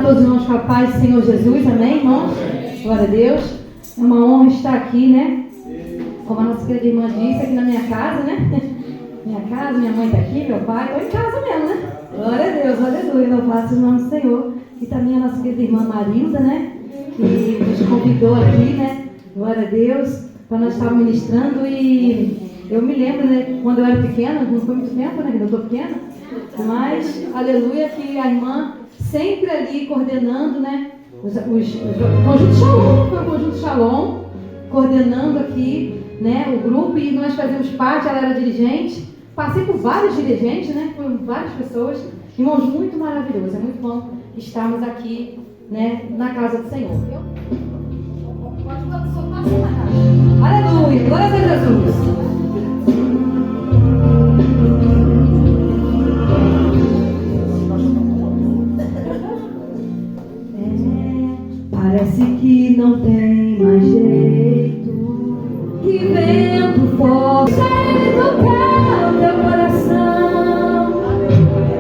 todos os irmãos com a paz do Senhor Jesus, amém, irmãos? Glória a Deus. É uma honra estar aqui, né? Como a nossa querida irmã disse, aqui na minha casa, né? Minha casa, minha mãe está aqui, meu pai, estou em casa mesmo, né? Glória a Deus, aleluia, louvado seja o nome do Senhor. E também a nossa querida irmã Marilda, né? Que nos convidou aqui, né? Glória a Deus, para nós estarmos ministrando. E eu me lembro, né? Quando eu era pequena, não foi muito tempo, né? Que eu estou pequena, mas, aleluia, que a irmã sempre ali coordenando, né? O Conjunto Shalom, foi o Conjunto Shalom, coordenando aqui, né? O grupo, e nós fazíamos parte, ela era dirigente. Passei por vários dirigentes, né? Por várias pessoas. Irmãos, muito maravilhoso, é muito bom estarmos aqui, né? Na casa do Senhor. Aleluia, glória a Jesus. Parece que não tem mais jeito, que vento forte tocar o teu coração.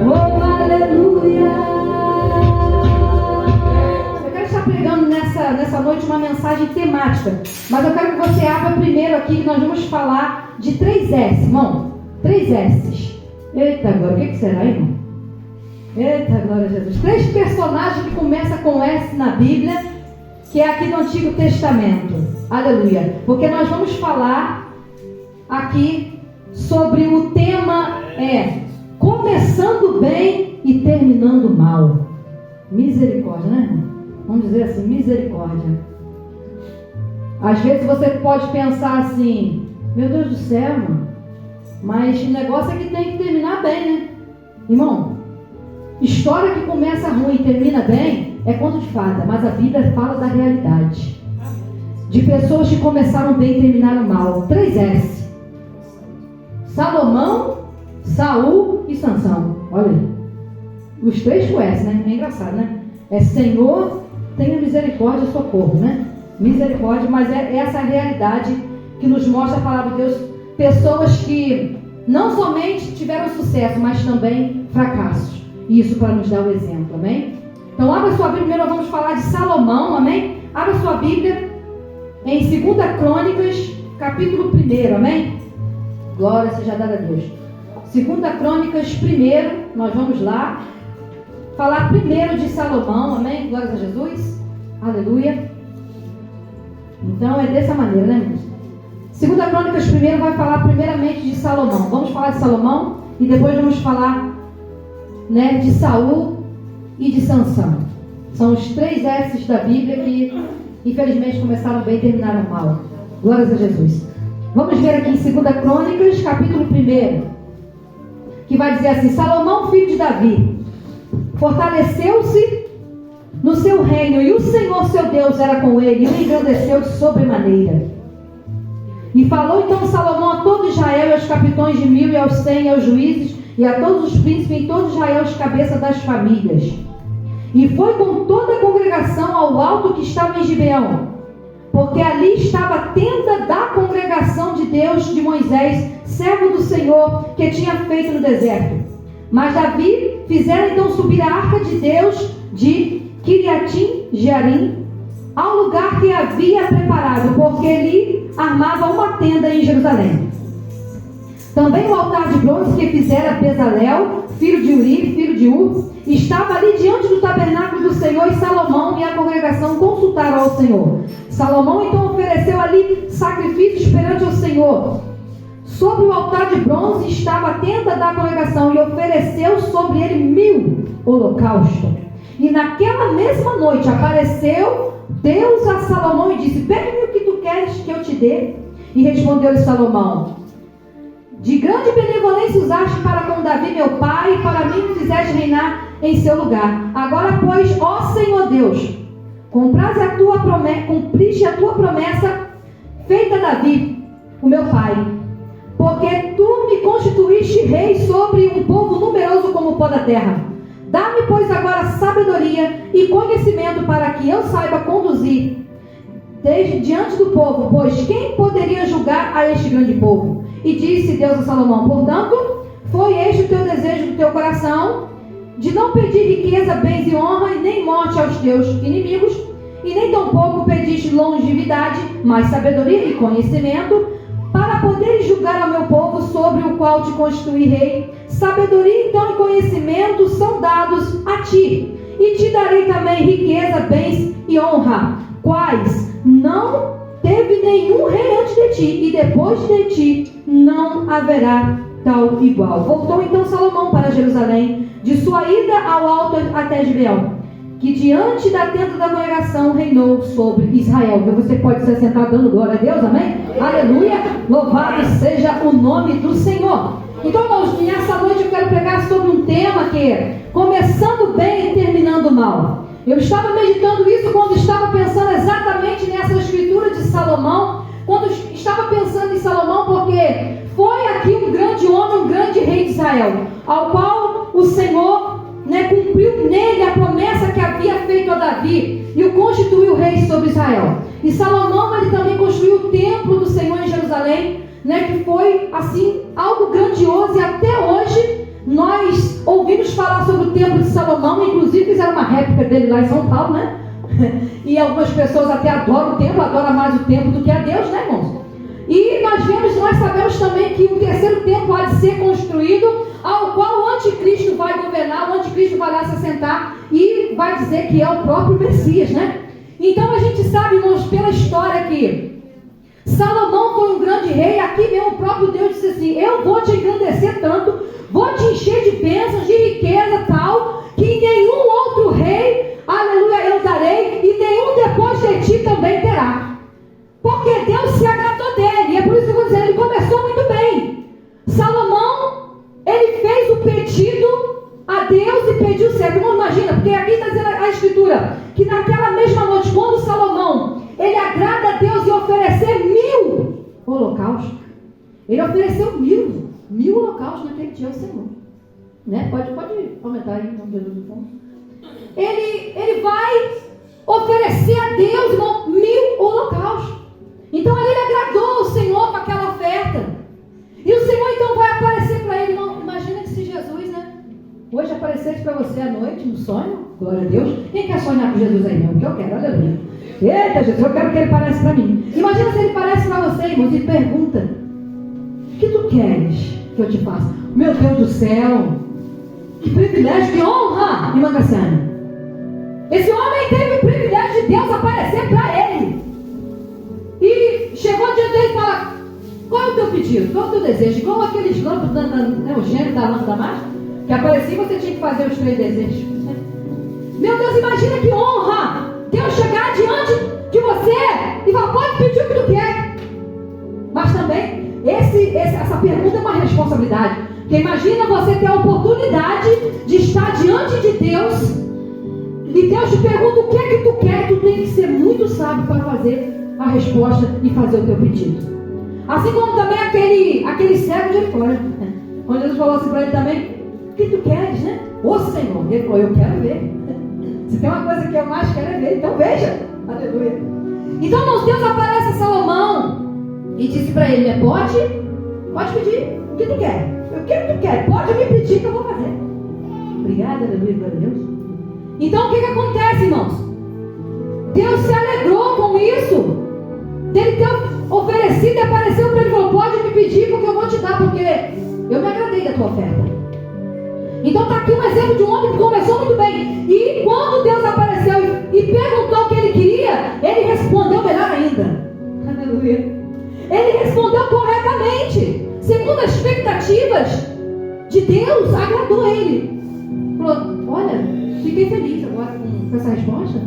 Oh, aleluia. Eu quero estar pregando nessa noite uma mensagem temática, mas eu quero que você abra primeiro aqui, que nós vamos falar de 3S, irmão. 3S. Eita, agora, o que será, irmão? Eita, glória a Jesus. 3 personagens que começam com S na Bíblia, que é aqui do Antigo Testamento. Aleluia. Porque nós vamos falar aqui sobre o tema começando bem e terminando mal. Misericórdia, né, irmão? Vamos dizer assim, misericórdia. Às vezes você pode pensar assim, meu Deus do céu, irmão, mas o negócio é que tem que terminar bem, né? Irmão, história que começa ruim e termina bem é conto de fada, mas a Bíblia fala da realidade. De pessoas que começaram bem e terminaram mal. 3S. Salomão, Saul e Sansão. Olha aí. Os 3 com S, né? É engraçado, né? É Senhor, tenha misericórdia e socorro, né? Misericórdia, mas é essa a realidade que nos mostra a palavra de Deus. Pessoas que não somente tiveram sucesso, mas também fracassos. Isso para nos dar o exemplo, amém? Então abra sua Bíblia, primeiro nós vamos falar de Salomão, amém? Abra sua Bíblia em 2 Crônicas, capítulo 1, amém? Glória seja dada a Deus. 2 Crônicas 1, nós vamos lá falar primeiro de Salomão, amém? Glória a Jesus, aleluia. Então é dessa maneira, né, irmãos? 2 Crônicas 1 vai falar primeiramente de Salomão. Vamos falar de Salomão e depois vamos falar, né, de Saul e de Sansão. São os 3 S's da Bíblia que infelizmente começaram bem e terminaram mal. Glórias a Jesus. Vamos ver aqui em 2 Crônicas, capítulo 1, que vai dizer assim: Salomão, filho de Davi, fortaleceu-se no seu reino, e o Senhor seu Deus era com ele, e o engrandeceu de sobremaneira. E falou então Salomão a todo Israel, e aos capitões de 1000, e aos 100, e aos juízes, e a todos os príncipes em todo Israel, os cabeças das famílias. E foi com toda a congregação ao alto que estava em Gibeão, porque ali estava a tenda da congregação de Deus de Moisés, servo do Senhor, que tinha feito no deserto. Mas Davi fizera então subir a arca de Deus de Kiriatim Jearim, ao lugar que havia preparado, porque ele armava uma tenda em Jerusalém. Também o altar de bronze que fizera Bezalel, filho de Uri, filho de Ur, estava ali diante do tabernáculo do Senhor, e Salomão e a congregação consultaram ao Senhor. Salomão então ofereceu ali sacrifícios perante o Senhor. Sobre o altar de bronze estava a tenda da congregação, e ofereceu sobre ele 1000 holocaustos. E naquela mesma noite apareceu Deus a Salomão e disse: pede-me o que tu queres que eu te dê. E respondeu-lhe Salomão: de grande benevolência usaste para com Davi meu pai, e para mim me fizeste reinar em seu lugar. Agora, pois, ó Senhor Deus, cumpriste a tua promessa feita a Davi, o meu pai, porque tu me constituíste rei sobre um povo numeroso como o pó da terra. Dá-me, pois, agora sabedoria e conhecimento, para que eu saiba conduzir desde diante do povo, pois quem poderia julgar a este grande povo? E disse Deus a Salomão: portanto, foi este o teu desejo do teu coração, de não pedir riqueza, bens e honra, e nem morte aos teus inimigos, e nem tampouco pediste longevidade, mas sabedoria e conhecimento, para poderes julgar ao meu povo sobre o qual te constituí rei. Sabedoria então e conhecimento são dados a ti, e te darei também riqueza, bens e honra, quais não teve nenhum rei antes de ti, e depois de ti não haverá tal igual. Voltou então Salomão para Jerusalém, de sua ida ao alto até Gibeão, que diante da tenda da congregação reinou sobre Israel. Então você pode se assentar dando glória a Deus, amém? Aleluia! Louvado seja o nome do Senhor. Então, irmãos, nessa noite eu quero pregar sobre um tema que é começando bem e terminando mal. Eu estava meditando isso quando estava pensando exatamente nessa escritura de Salomão, quando estava pensando em Salomão, porque foi aqui um grande homem, um grande rei de Israel, ao qual o Senhor cumpriu nele a promessa que havia feito a Davi e o constituiu rei sobre Israel. E Salomão, ele também construiu o templo do Senhor em Jerusalém, que foi assim algo grandioso, e até hoje nós ouvimos falar sobre o templo de Salomão. Inclusive fizeram uma réplica dele lá em São Paulo, né? E algumas pessoas até adoram o templo, adoram mais o templo do que a Deus, né, irmãos? E nós sabemos também que o terceiro templo há de ser construído, ao qual o anticristo vai governar, o anticristo vai lá se assentar e vai dizer que é o próprio Messias, né? Então a gente sabe, irmãos, pela história que Salomão foi um grande rei. Aqui mesmo o próprio Deus disse assim: eu vou te engrandecer tanto, vou te encher de bênçãos, de riqueza tal, que nenhum outro rei, aleluia, eu darei, e nenhum depois de ti também terá. Porque Deus se agradou dele, e é por isso que eu vou dizer, ele começou muito bem. Salomão, ele fez o pedido a Deus e pediu certo. Não imagina, porque aqui está dizendo a escritura, que naquela mesma noite, quando Salomão, ele agrada a Deus e oferecer 1000 holocaustos, ele ofereceu 1000 holocaustos naquele dia ao Senhor, né? Pode aumentar aí, em nome de Jesus, do fundo. Ele vai oferecer a Deus, irmão, 1000 holocaustos. Então ali ele agradou o Senhor com aquela oferta. E o Senhor então vai aparecer para ele, irmão. Imagina que se Jesus, né, hoje aparecesse para você à noite, no sonho, glória a Deus. Quem quer sonhar com Jesus aí, não? Porque eu quero, aleluia. Eita, Jesus, eu quero que ele pareça para mim. Imagina se ele parece para você, irmão, e pergunta: o que tu queres que eu te faça? Meu Deus do céu, que privilégio, que honra, irmã Cassiana. Esse homem teve o privilégio de Deus aparecer para ele. E chegou diante dele e fala: qual é o teu pedido? Qual é o teu desejo? Igual aqueles lâmpadas, o gênio da lâmpada mágica, que aparecia e você tinha que fazer os 3 desejos. Meu Deus, imagina que honra Deus chegar diante de você e falar: pode pedir o que tu quer. Mas também, essa pergunta é uma responsabilidade. Porque imagina você ter a oportunidade de estar diante de Deus e Deus te pergunta o que é que tu quer. Tu tem que ser muito sábio para fazer a resposta e fazer o teu pedido. Assim como também aquele cego de fora, onde Jesus falou assim para ele também: o que tu queres, né? Ô Senhor, ele falou: eu quero ver. Se tem uma coisa que eu mais quero é ver, então veja. Aleluia. Então, irmãos, Deus aparece a Salomão e disse para ele: pode pedir o que tu quer. O que tu quer? Pode me pedir que eu vou fazer. Obrigada, aleluia, glória a Deus. Então o que acontece, irmãos? Deus se alegrou com isso, dele ter oferecido e apareceu para ele e falou: pode me pedir porque eu vou te dar, porque eu me agradei da tua oferta. Então está aqui um exemplo de um homem que começou muito bem, e quando Deus apareceu e perguntou o que ele queria, ele respondeu melhor ainda. Aleluia. Ele respondeu corretamente, segundo as expectativas de Deus, agradou ele. Falou: olha, fiquei feliz agora com essa resposta,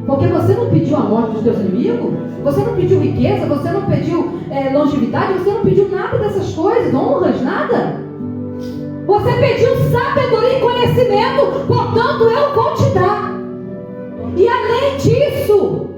porque você não pediu a morte dos teus inimigos, você não pediu riqueza, você não pediu longevidade, você não pediu nada dessas coisas, honras, nada. Você pediu sabedoria e conhecimento, portanto eu vou te dar. E além disso,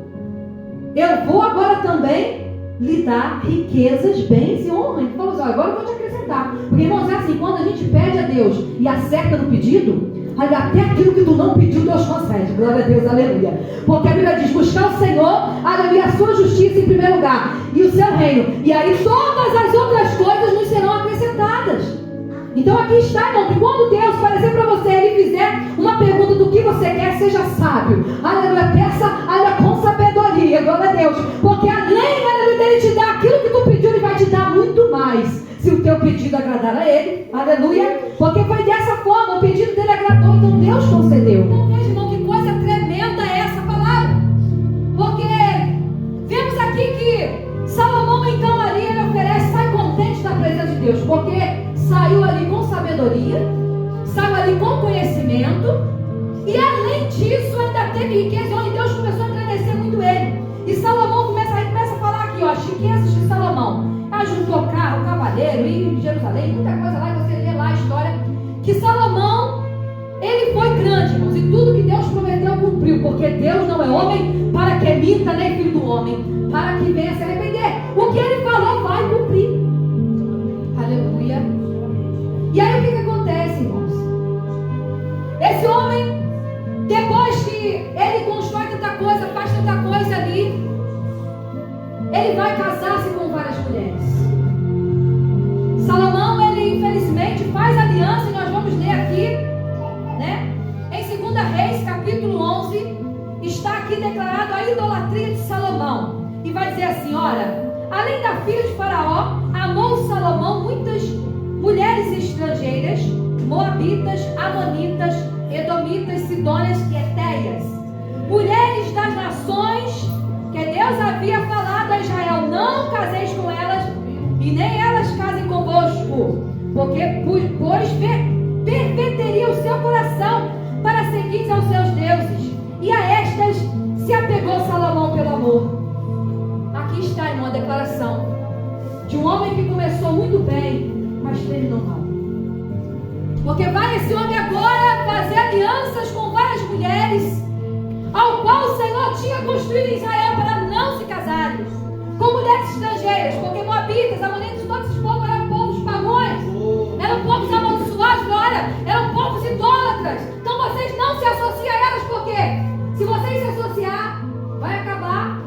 eu vou agora também lhe dar riquezas, bens e honra. Ele falou assim: agora eu vou te acrescentar. Porque, irmãos, é assim, quando a gente pede a Deus e acerta no pedido, até aquilo que tu não pediu, Deus concede. Glória a Deus, aleluia. Porque a Bíblia diz: buscar o Senhor, aleluia, a sua justiça em primeiro lugar, e o seu reino, e aí todas as outras coisas nos serão acrescentadas. Então aqui está, irmão, que quando Deus aparecer para você, ele alguém fizer uma pergunta do que você quer, seja sábio. Aleluia, peça, aleluia, com sabedoria, glória a Deus. Porque além, aleluia, dele te dar aquilo que tu pediu, ele vai te dar muito mais. Se o teu pedido agradar a ele, aleluia. Porque foi dessa forma, o pedido dele agradou, então Deus concedeu. Então veja, irmão, que coisa tremenda é essa palavra. Porque vemos aqui que Salomão, então, ali ele oferece, sai contente da presença de Deus. Porque saiu ali com sabedoria, saiu ali com conhecimento, e além disso ainda teve riqueza, onde Deus começou a engrandecer muito ele. E Salomão começa a falar aqui, ó, as riquezas de Salomão. Ajuntou carro, cavaleiro, e em Jerusalém, muita coisa lá, e você lê lá a história, que Salomão, ele foi grande, irmãos, e tudo que Deus prometeu cumpriu, porque Deus não é homem para que minta, nem filho do homem, para que venha se arrepender. O que ele falou vai cumprir. Aleluia. E aí o que acontece, irmãos? Esse homem, depois que ele constrói tanta coisa, faz tanta coisa ali, ele vai casar-se com várias mulheres. Salomão, ele infelizmente faz aliança, e nós vamos ler aqui, né? Em 2 Reis, capítulo 11, está aqui declarado a idolatria de Salomão. E vai dizer assim, olha, além da filha de Faraó, amou Salomão muitas mulheres estrangeiras, moabitas, amonitas, edomitas, sidônias e etéias, mulheres das nações que Deus havia falado a Israel, não caseis com elas, e nem elas casem convosco, porque pois perverteria o seu coração para seguir aos seus deuses, e a estas se apegou Salomão pelo amor. Aqui está, irmão, a declaração de um homem que começou muito bem, mas terminou mal. Porque vai esse homem agora fazer alianças com várias mulheres, ao qual o Senhor tinha construído em Israel para não se casarem, com mulheres estrangeiras, porque moabitas, amonitas, todos esses povos eram povos pagões, eram povos amaldiçoados, olha, eram povos idólatras. Então vocês não se associam a elas, porque se vocês se associar, vai acabar,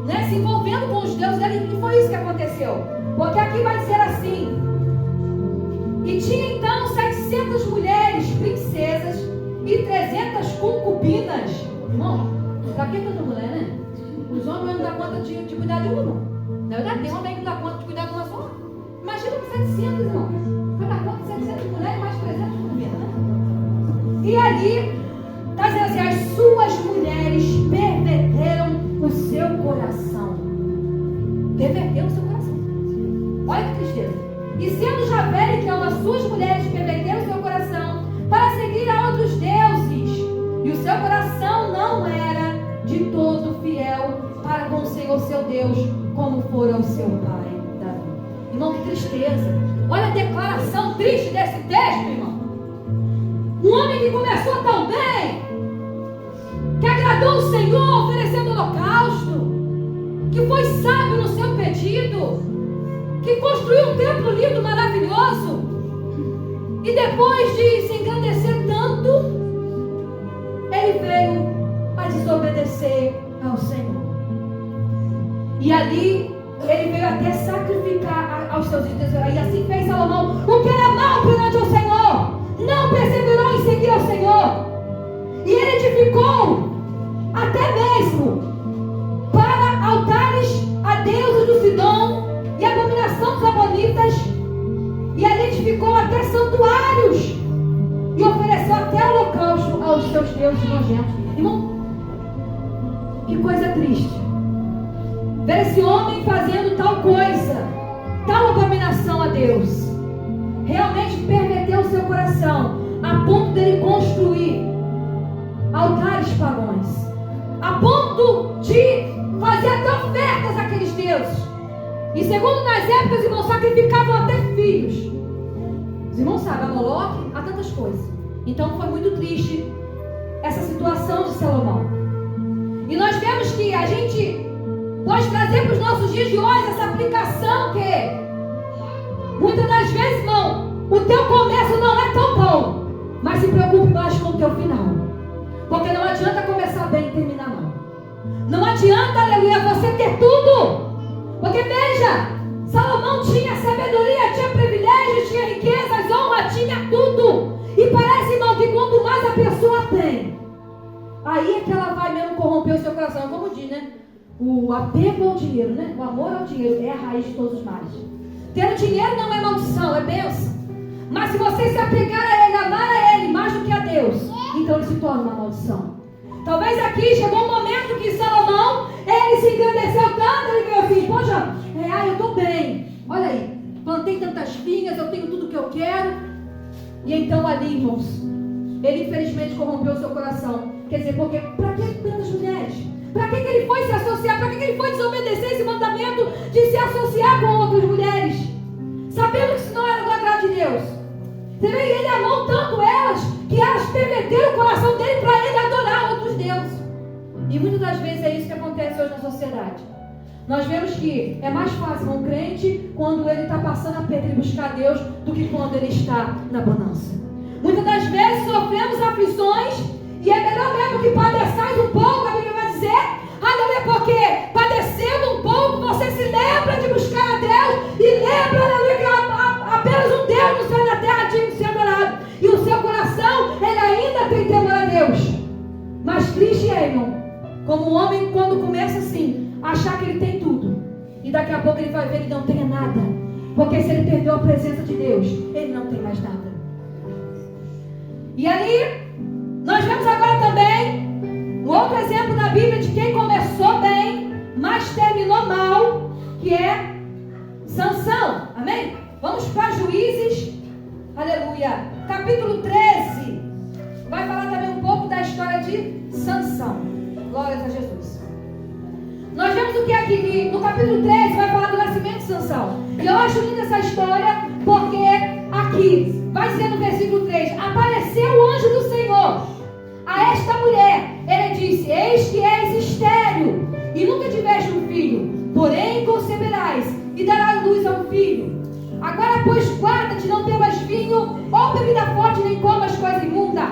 né, se envolvendo com os deuses dele, e foi isso que aconteceu. Porque aqui vai dizer assim, e tinha então 700 mulheres, princesas, e 300 concubinas. Irmão, pra que tanta mulher, né? Os homens não dão conta de cuidar de uma. Na verdade, tem homem que não dá conta de cuidar de uma só. Imagina com 700, irmão. Vai dar conta de 700 mulheres mais 300 concubinas, né? E ali, está dizendo assim, as suas mulheres perverteram o seu coração. Perverteram o seu coração. Olha que tristeza. E sendo já velho, então, as suas mulheres perverteram o seu coração para seguir a outros deuses. E o seu coração não era de todo fiel para com o Senhor seu Deus, como fora o seu pai Davi. Irmão, que tristeza. Olha a declaração triste desse texto, irmão. Um homem que começou tão bem, que agradou o Senhor oferecendo holocausto, que foi sábio no seu pedido, que construiu um templo lindo, maravilhoso, e depois de se engrandecer tanto, ele veio a desobedecer ao Senhor. E ali ele veio até sacrificar aos seus ídolos. E assim fez Salomão, o que era mal perante o Senhor. Não perseverou em seguir ao Senhor. E ele edificou até mesmo para altares a deuses do Sidom e a abominação dos amonitas. E ele edificou até santuários e ofereceu até holocausto aos seus deuses nojentos. Irmão, que coisa triste ver esse homem fazendo tal coisa, tal abominação a Deus. Realmente perverteu o seu coração a ponto dele construir altares pagãos, a ponto de fazer até ofertas àqueles deuses. E segundo nas épocas, os irmãos sacrificavam até filhos. Os irmãos sabem, a Moloque, há tantas coisas. Então foi muito triste essa situação de Salomão. E nós vemos que a gente pode trazer para os nossos dias de hoje essa aplicação que muitas das vezes, irmão, o teu começo não é tão bom, mas se preocupe mais com o teu final. Porque não adianta começar bem e terminar mal. Não adianta, aleluia, você ter tudo. Porque veja, Salomão tinha sabedoria, tinha privilégios, tinha riquezas, honra, tinha tudo. E parece, irmão, que quanto mais tem, aí é que ela vai mesmo corromper o seu coração. Como diz, né? O apego ao dinheiro, né? O amor ao dinheiro é a raiz de todos os males. Ter o dinheiro não é maldição, é bênção. Mas se você se apegar a ele, amar a ele mais do que a Deus, então ele se torna uma maldição. Talvez aqui chegou um momento que Salomão, ele se engrandeceu tanto, ele veio assim, poxa, eu estou bem. Olha aí, plantei tantas vinhas, eu tenho tudo que eu quero. E então ali, irmãos, ele infelizmente corrompeu o seu coração. Quer dizer, porque para que tantas mulheres? Para que ele foi se associar? Para que ele foi desobedecer esse mandamento de se associar com outras mulheres? Sabendo que isso não era do agrado de Deus. Você vê, ele amou tanto elas, que elas perverteram o coração dele para ele adorar outros deuses. E muitas das vezes é isso que acontece hoje na sociedade. Nós vemos que é mais fácil um crente quando ele está passando a perder e buscar Deus do que quando ele está na bonança. Muitas das vezes sofremos aflições e é melhor mesmo que padeçais um pouco, a Bíblia vai dizer, aleluia, porque padecendo um pouco você se lembra de buscar a Deus e lembra, aleluia, que apenas um Deus no céu e na terra digno de ser adorado. E o seu coração, ele ainda tem temor a Deus. Mas triste é, irmão, como um homem quando começa assim, achar que ele tem tudo, e daqui a pouco ele vai ver que ele não tem nada, porque se ele perdeu a presença de Deus, ele não tem mais nada. E ali nós vemos agora também um outro exemplo na Bíblia de quem começou bem, mas terminou mal, que é Sansão. Amém? Vamos para Juízes, aleluia, capítulo 13. Vai falar também um pouco da história de Sansão. Glórias a Jesus. Nós vemos o que aqui no capítulo 13 vai falar do nascimento de Sansão. E eu acho linda essa história, porque aqui vai dizer no versículo 3: apareceu o anjo do Senhor a esta mulher. Ele disse: eis que és estéril e nunca tiveste um filho, porém conceberás e darás luz a um filho. Agora, pois, guarda-te, não bebas vinho ou bebida forte, nem comas coisa imunda,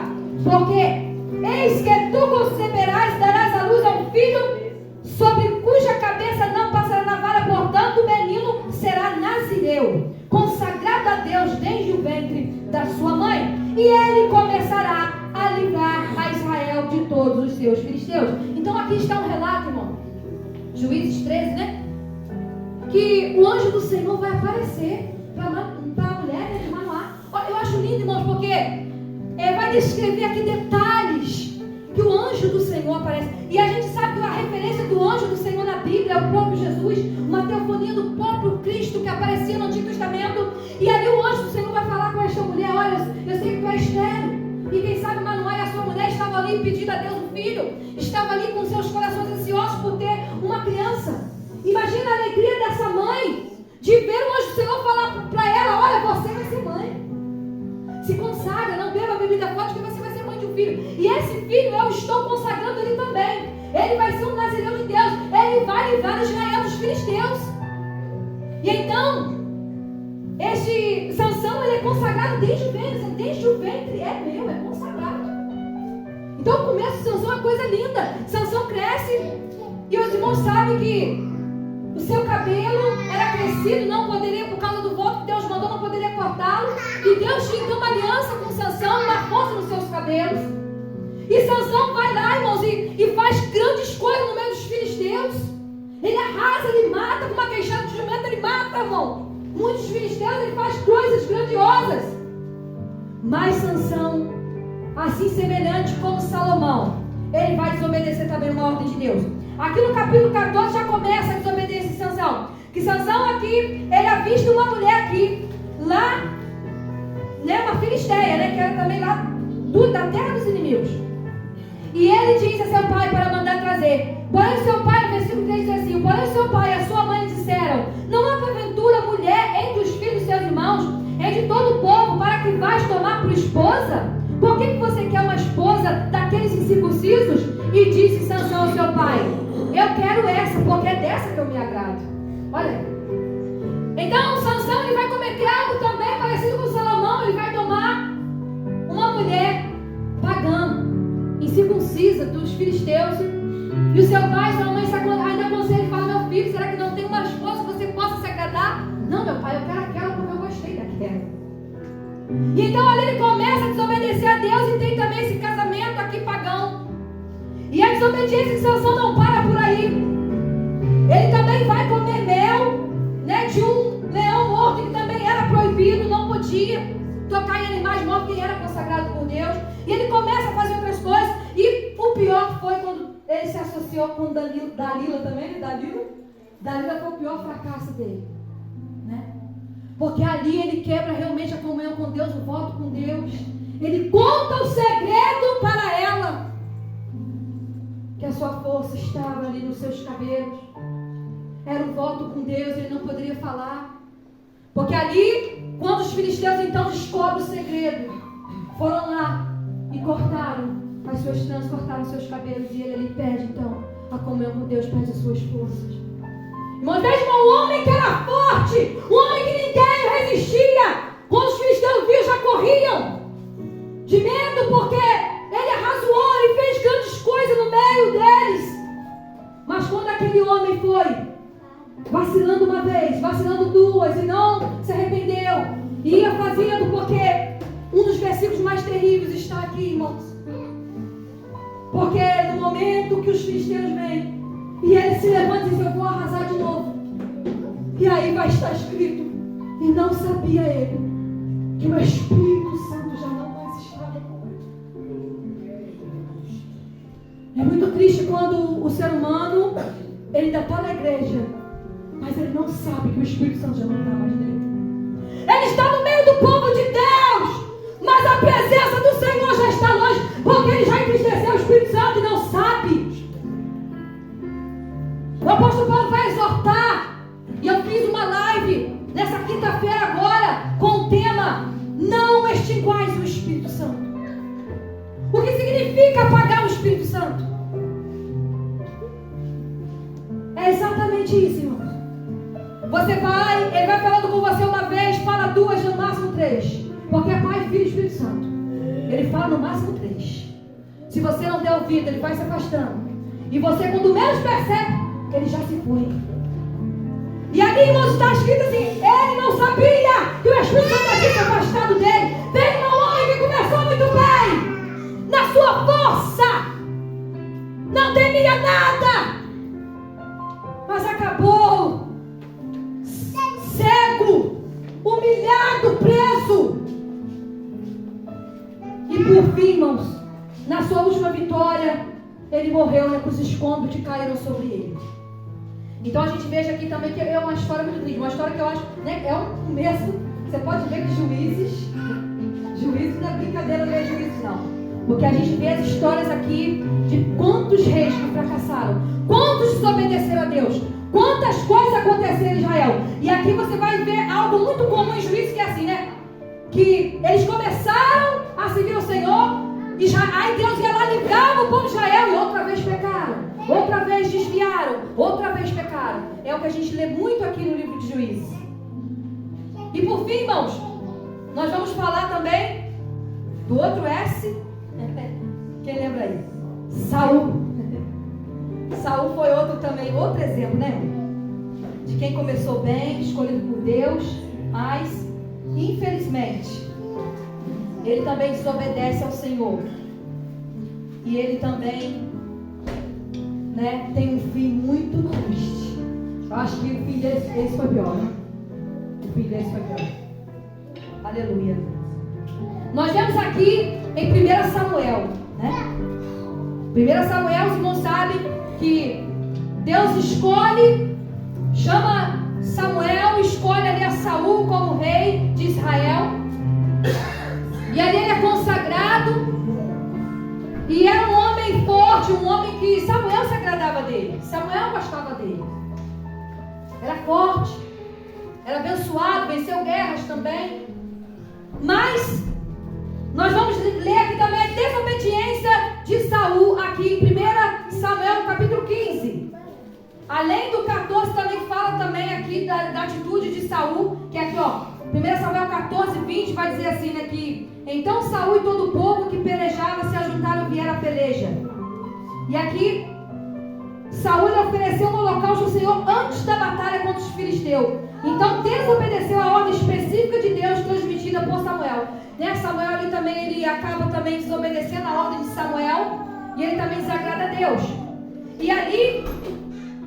porque eis que tu conceberás e darás a luz a um filho, sobre cuja cabeça não passará na vara. Portanto, o menino será nazireu, consagrado a Deus desde o ventre da sua mãe, e ele começará a livrar a Israel de todos os seus filisteus. Então aqui está um relato, irmão, Juízes 13, né? Que o anjo do Senhor vai aparecer para a mulher de Manoá. Eu acho lindo, irmãos, porque vai descrever aqui detalhes que o anjo do Senhor aparece. E a gente sabe que a referência do anjo do Senhor na Bíblia é o próprio Jesus, uma teofonia do próprio Cristo que aparecia no Antigo Testamento. E ali o anjo do Senhor vai falar com esta mulher: olha, eu sei que tu és estéril. E quem sabe Manoá e a sua mulher estavam ali pedindo a Deus um filho, estavam ali com seus corações ansiosos por ter uma criança. Imagina a alegria dessa mãe de ver o anjo do Senhor falar para ela: olha, você vai ser mãe. Se consagra, não beba bebida forte, porque você vai ser mãe de um filho. E esse filho eu estou consagrando ele também. Ele vai ser um nazireu de Deus. Ele vai livrar Israel dos filisteus. E então, este Sansão, ele é consagrado desde o ventre. Desde o ventre é meu, é consagrado. Então o começo de Sansão é uma coisa linda. Sansão cresce e os irmãos sabem que o seu cabelo era crescido, não poderia, por causa do voto que Deus mandou, não poderia cortá-lo. E Deus tinha então uma aliança com Sansão, uma força nos seus cabelos. E Sansão vai lá, irmãos, e faz grandes coisas no meio dos filisteus. Ele arrasa, ele mata, com uma queixada de jumento, ele mata, irmão. Muitos filisteus, ele faz coisas grandiosas. Mas Sansão, assim semelhante como Salomão, ele vai desobedecer também uma ordem de Deus. Aqui no capítulo 14 já começa a desobediência de Sansão. Que Sansão aqui, ele avista uma mulher aqui, lá, né, uma filisteia, né, que era também lá da terra dos inimigos. E ele diz a seu pai para mandar trazer. Porém seu pai, no versículo 3 diz assim: porém seu pai e a sua mãe disseram: não há porventura mulher entre os filhos de seus irmãos, entre todo o povo, para que vais tomar por esposa? Por que você quer uma esposa daqueles incircuncisos? E disse Sansão ao seu pai: eu quero essa, porque é dessa que eu me agrado. Olha. Então Sansão, ele vai cometer algo também parecido com Salomão. Ele vai tomar uma mulher pagã, incircuncisa, dos filisteus. E o seu pai e sua mãe ainda aconselham e falam: meu filho, será que não tem uma esposa que você possa se agradar? Não, meu pai, eu quero aquela porque eu gostei daquela. E então ali ele começa a desobedecer a Deus e tem também esse casamento aqui pagão. E a desobediência de Sansão não para por aí. Ele também vai comer mel, né, de um leão morto que também era proibido, não podia tocar em animais mortos que era consagrado por Deus. E ele começa a fazer outras coisas. E o pior foi quando ele se associou com Dalila também, Dalila foi o pior fracasso dele, né? Porque ali ele quebra realmente a comunhão com Deus, o voto com Deus. Ele conta o segredo para ela, que a sua força estava ali nos seus cabelos. Era um voto com Deus, ele não poderia falar. Porque ali, quando os filisteus então descobrem o segredo, foram lá e cortaram as suas tranças, cortaram os seus cabelos. E ele ali pede então a comunhão com Deus, pede as suas forças. Irmãos, veja um homem que era forte, um homem que ninguém resistia. Quando os filisteus viram, já corriam de medo, porque ele arrasou, ele fez grandes coisas no meio deles. Mas quando aquele homem foi vacilando uma vez, vacilando duas, e não se arrependeu, e ia fazendo, porque um dos versículos mais terríveis está aqui, irmãos. Porque no momento que os filisteus vêm, e ele se levanta e diz: eu vou arrasar de novo. E aí vai estar escrito: e não sabia ele que o Espírito Santo já não mais estava com ele. É muito triste quando o ser humano, ele ainda está na igreja, mas ele não sabe que o Espírito Santo já não está mais nele. Ele está no meio do povo de Deus, mas a presença do Senhor já está longe, porque ele já entristeceu o Espírito Santo e não sabe. O apóstolo Paulo vai exortar, e eu fiz uma live nessa quinta-feira agora, com o tema: não extinguais o Espírito Santo. O que significa apagar o Espírito Santo? É exatamente isso, irmão. Ele vai falando com você uma vez, fala duas, no máximo três. Porque é Pai, Filho e Espírito Santo. Ele fala no máximo três. Se você não der ouvido, ele vai se afastando. E você, quando menos percebe, ele já se foi. E ali, irmãos, está escrito assim: ele não sabia que o Espírito Santo tinha se afastado dele. Veio um homem que começou muito bem, na sua força, não temia nada, mas acabou cego, humilhado, preso. E por fim, irmãos, na sua última vitória, ele morreu, né, com os escombros que caíram sobre ele. Então a gente veja aqui também que é uma história muito triste, uma história que eu acho, né, é um começo. Você pode ver que Juízes não é brincadeira ler Juízes, não. Porque a gente vê as histórias aqui de quantos reis que fracassaram, quantos desobedeceram a Deus, quantas coisas aconteceram em Israel. E aqui você vai ver algo muito comum em Juízes, que é assim, né? Que eles começaram a seguir o Senhor, e aí Deus ia lá, livrava o povo de Israel, e outra vez pecaram, outra vez desviaram, outra vez pecaram. É o que a gente lê muito aqui no livro de Juízes. E por fim, irmãos, nós vamos falar também do outro S. Quem lembra aí? Saul. Saul foi outro exemplo, né? De quem começou bem, escolhido por Deus, mas infelizmente ele também desobedece ao Senhor. E ele também, né, tem um fim muito triste. Eu acho que o fim desse foi pior, né? O fim desse foi pior. Aleluia. Nós vemos aqui em 1 Samuel, né? 1 Samuel, os irmãos sabem que Deus escolhe, chama Samuel, escolhe ali a Saul como rei de Israel. E ali ele é consagrado. E era um homem forte, um homem que Samuel se agradava dele. Samuel gostava dele. Era forte, era abençoado, venceu guerras também. Mas nós vamos ler aqui também a desobediência de Saul, aqui em 1 Samuel, capítulo 15. Além do 14, também fala também aqui da atitude de Saul, que é aqui, ó, 1 Samuel 14, 20, vai dizer assim, né, que então Saul e todo o povo que pelejava se ajuntaram e vieram a peleja. E aqui Saúl ofereceu um holocausto ao Senhor antes da batalha contra os filisteus. Então desobedeceu a ordem específica de Deus transmitida por Samuel. Né? Samuel ali também, ele acaba também desobedecendo a ordem de Samuel, e ele também desagrada a Deus. E ali,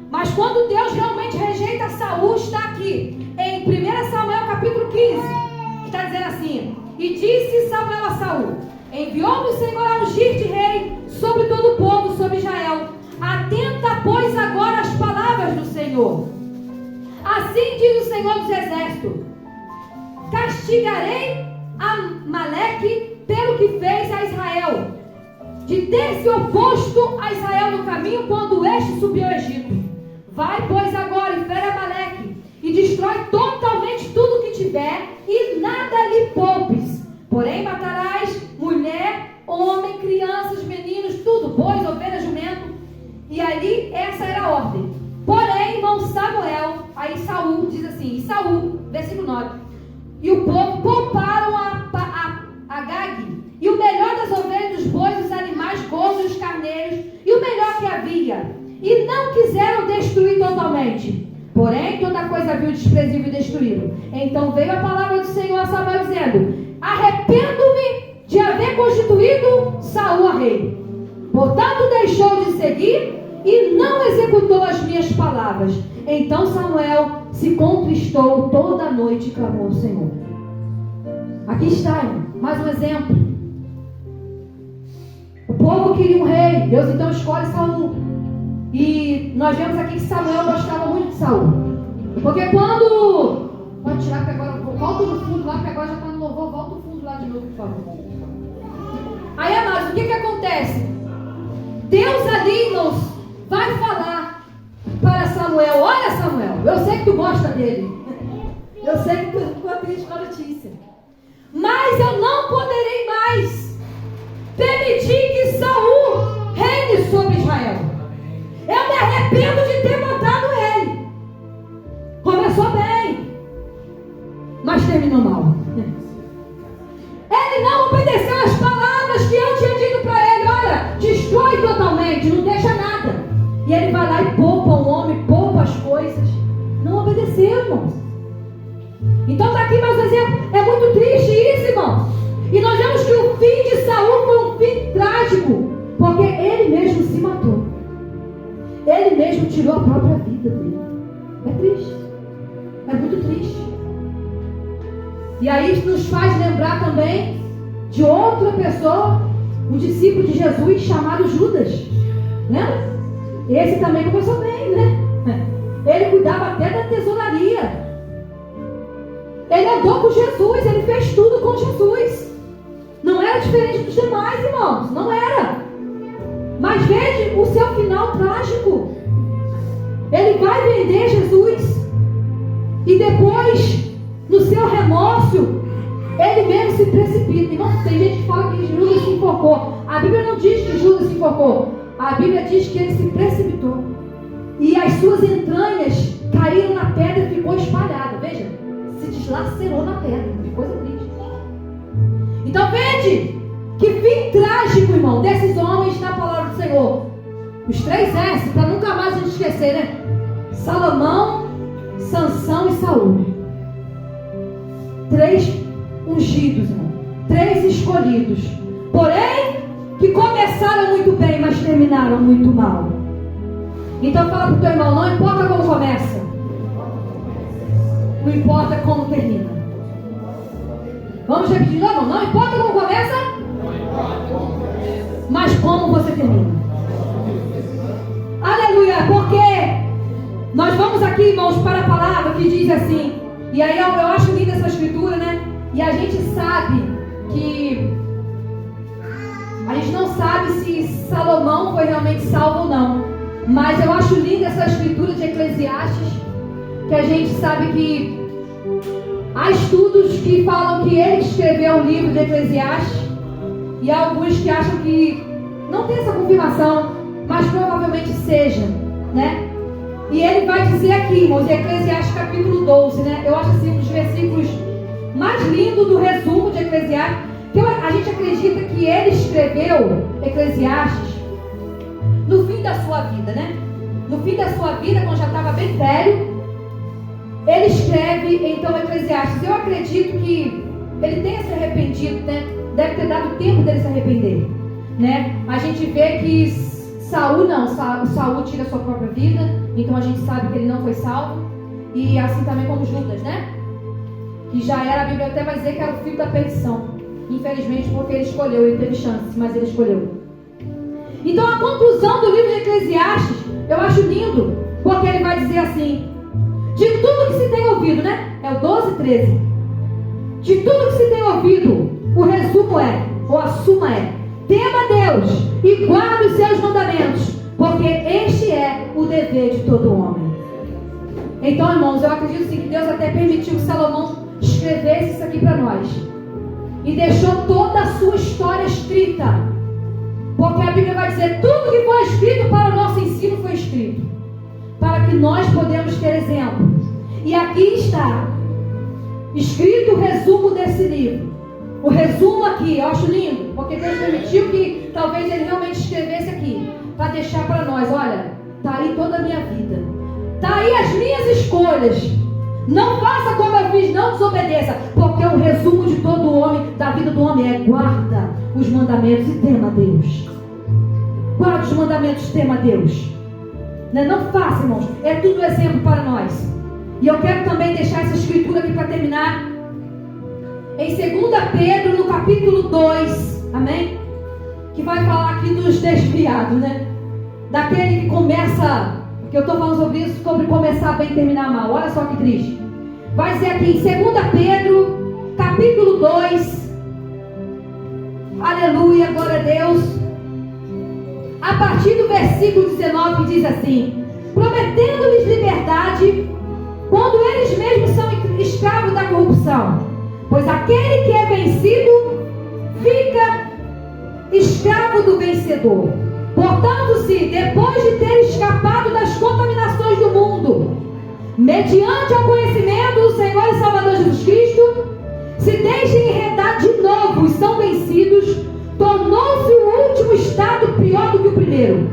mas quando Deus realmente rejeita Saúl, está aqui em 1 Samuel capítulo 15, que está dizendo assim: e disse Samuel a Saúl: enviou-me o Senhor a ungir-te rei sobre todo o povo, sobre Israel. Atenta, pois, agora as palavras do Senhor. Assim diz o Senhor dos Exércitos: castigarei Amaleque pelo que fez a Israel, de ter se oposto a Israel no caminho quando este subiu ao Egito. Vai, pois, agora e fere Amaleque, e destrói totalmente tudo que tiver, e nada lhe poupes. Porém matarás mulher, homem, crianças, meninos, tudo, bois, ovelhas, jumento. E ali essa era a ordem. Porém, irmão Samuel, aí Saúl diz assim, e Saúl, versículo 9: e o povo pouparam a Gag, e o melhor das ovelhas, dos bois, dos animais, gordos, dos carneiros, e o melhor que havia, e não quiseram destruir totalmente. Porém, toda coisa viu desprezível e destruído. Então veio a palavra do Senhor a Samuel dizendo: arrependo-me de haver constituído Saúl a rei. Portanto, deixou de seguir e não executou as minhas palavras. Então Samuel se contristou toda a noite e clamou ao Senhor. Aqui está, irmão, mais um exemplo. O povo queria um rei. Deus então escolhe Saúl. E nós vemos aqui que Samuel gostava muito de Saúl. Porque quando... Pode tirar que agora... Volta no fundo lá, porque agora já está no louvor. Volta o fundo lá de novo, por favor. Aí, amados, o que acontece? Deus ali, irmãos, vai falar para Samuel: olha, Samuel, eu sei que tu gosta dele. Eu sei que tu ficou triste com a notícia. Mas eu não poderei mais permitir que Saúl reine sobre Israel. Eu me arrependo de ter matado ele. Começou bem, mas terminou mal. Ele não obedeceu as palavras que eu tinha dito para ele: olha, destrói totalmente, não deixa nada. E ele vai lá e poupa o homem, poupa as coisas. Não obedeceu, irmãos. Então está aqui mais um exemplo. É muito triste isso, irmãos. E nós vemos que o fim de Saúl foi um fim trágico, porque ele mesmo se matou. Ele mesmo tirou a própria vida dele. É triste. É muito triste. E aí isso nos faz lembrar também de outra pessoa, um discípulo de Jesus chamado Judas. Lembra? Esse também começou bem, né? Ele cuidava até da tesouraria. Ele andou com Jesus, ele fez tudo com Jesus. Não era diferente dos demais, irmãos. Não era. Mas veja o seu final trágico. Ele vai vender Jesus. E depois, no seu remorso, ele mesmo se precipita. Irmão, tem gente que fala que Judas se enforcou. A Bíblia não diz que Judas se enforcou. A Bíblia diz que ele se precipitou. E as suas entranhas caíram na pedra e ficou espalhada. Veja, se deslacerou na pedra. Que coisa triste. Então veja, que fim trágico, irmão, desses homens na palavra do Senhor. Os 3 S, para nunca mais a gente esquecer, né? Salomão, Sansão e Saúl. 3 ungidos, irmão. 3 escolhidos. Porém, que começaram muito bem, mas terminaram muito mal. Então fala para o teu irmão: não importa como começa, não importa como termina. Vamos repetir de novo? Não importa como começa, mas como você termina. Aleluia, porque nós vamos aqui, irmãos, para a palavra que diz assim. E aí eu acho linda essa escritura, né? E a gente sabe que a gente não sabe se Salomão foi realmente salvo ou não. Mas eu acho linda essa escritura de Eclesiastes, que a gente sabe que há estudos que falam que ele escreveu o livro de Eclesiastes, e há alguns que acham que não tem essa confirmação, mas provavelmente seja, né? E ele vai dizer aqui, irmãos, em Eclesiastes capítulo 12, né? Eu acho assim um dos versículos mais lindos do resumo de Eclesiastes, que a gente acredita que ele escreveu Eclesiastes no fim da sua vida, né? fim da sua vida, quando já estava bem velho, ele escreve então Eclesiastes. Eu acredito que ele tenha se arrependido, né? Deve ter dado tempo dele se arrepender, né? A gente vê que Saul tira a sua própria vida, então a gente sabe que ele não foi salvo, e assim também como Judas, né? Que já era, a Bíblia até vai dizer que era o filho da perdição, infelizmente, porque ele escolheu, ele teve chance, mas ele escolheu. Então a conclusão do livro de Eclesiastes, eu acho lindo, porque ele vai dizer assim: de tudo que se tem ouvido, né? É o 12:13. De tudo que se tem ouvido, o resumo é, ou a suma é: tema Deus e guarde os seus mandamentos, porque este é o dever de todo homem. Então, irmãos, eu acredito sim que Deus até permitiu que Salomão escrevesse isso aqui para nós, e deixou toda a sua história escrita, porque a Bíblia vai dizer: tudo que foi escrito para o nosso ensino foi escrito, para que nós podemos ter exemplo. E aqui está escrito o resumo desse livro. O resumo aqui, eu acho lindo, porque Deus permitiu que talvez Ele realmente escrevesse aqui, para deixar para nós: olha, está aí toda a minha vida, está aí as minhas escolhas, não faça como eu fiz, não desobedeça, porque o resumo de todo homem, da vida do homem, é: guarda os mandamentos e tema a Deus. Guarda os mandamentos e tema a Deus. Não faça, irmãos, é tudo exemplo para nós. E eu quero também deixar essa escritura aqui para terminar, em 2 Pedro, no capítulo 2, amém? Que vai falar aqui dos desviados, né? Daquele que começa, porque eu estou falando sobre isso, sobre começar bem e terminar mal. Olha só que triste. Vai dizer aqui em 2 Pedro, capítulo 2, aleluia, glória a Deus, a partir do versículo 19, que diz assim: prometendo-lhes liberdade, quando eles mesmos são escravos da corrupção. Pois aquele que é vencido fica escravo do vencedor. Portanto-se, depois de ter escapado das contaminações do mundo, mediante o conhecimento do Senhor e Salvador Jesus Cristo, se deixem enredar de novo e são vencidos, tornou-se o último estado pior do que o primeiro.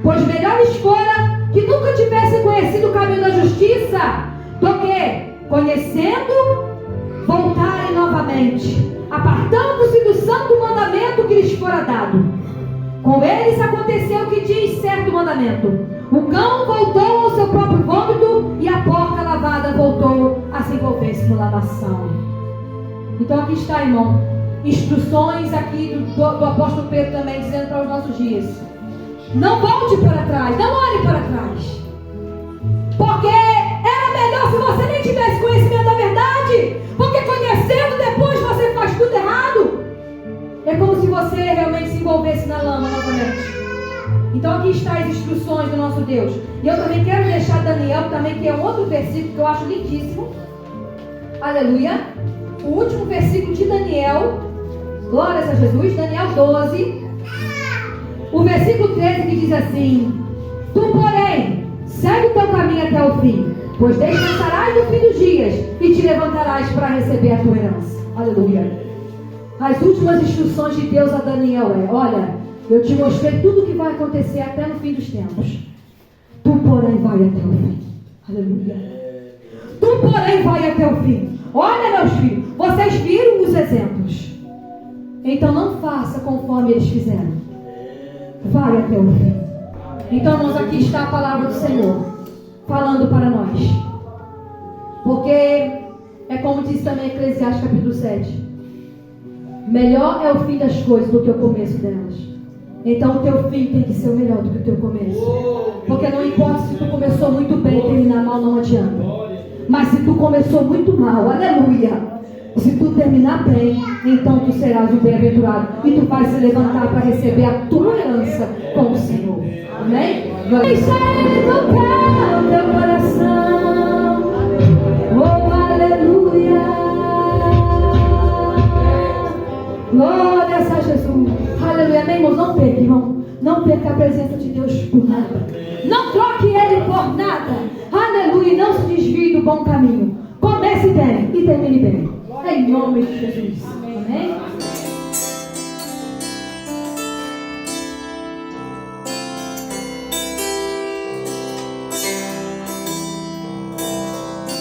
Pois melhor lhes fora que nunca tivessem conhecido o caminho da justiça, do que, conhecendo, voltarem novamente, apartando-se do santo mandamento que lhes fora dado. Com eles aconteceu o que diz certo mandamento: o cão voltou ao seu próprio vômito, e a porca lavada voltou a se envolver-se no lavação. Então aqui está, irmão, instruções aqui do apóstolo Pedro também, dizendo para os nossos dias: não volte para trás, não olhe para trás, porque era melhor se você nem tivesse conhecimento da verdade, porque conhecendo depois você faz tudo errado. É como se você realmente se envolvesse na lama novamente. Então aqui estão as instruções do nosso Deus. E eu também quero deixar Daniel também, que é um outro versículo que eu acho lindíssimo. Aleluia. O último versículo de Daniel, glórias a Jesus, Daniel 12, o versículo 13, que diz assim: tu, porém, segue o teu caminho até o fim, pois descansarás no fim dos dias e te levantarás para receber a tua herança. Aleluia. As últimas instruções de Deus a Daniel é: olha, eu te mostrei tudo o que vai acontecer até no fim dos tempos. Tu, porém, vai até o fim. Aleluia. Tu, porém, vai até o fim. Olha, meus filhos, vocês viram os exemplos. Então não faça conforme eles fizeram. Vai até o fim. Então, irmãos, aqui está a palavra do Senhor falando para nós. Porque é como diz também Eclesiastes capítulo 7. Melhor é o fim das coisas do que o começo delas. Então o teu fim tem que ser o melhor do que o teu começo. Porque não importa se tu começou muito bem e terminar mal, não adianta. Mas se tu começou muito mal, aleluia, se tu terminar bem, então tu serás o bem-aventurado. E tu vais se levantar para receber a tua herança com o Senhor. Amém? Deixa Ele tocar o teu coração. Oh, aleluia. Glórias a Jesus. Aleluia. Amém, irmãos? Não perca, irmão. Não perca a presença de Deus por nada. Não troque Ele por nada. Aleluia. E não se desvie do bom caminho. Comece bem e termine bem. Em nome de Jesus.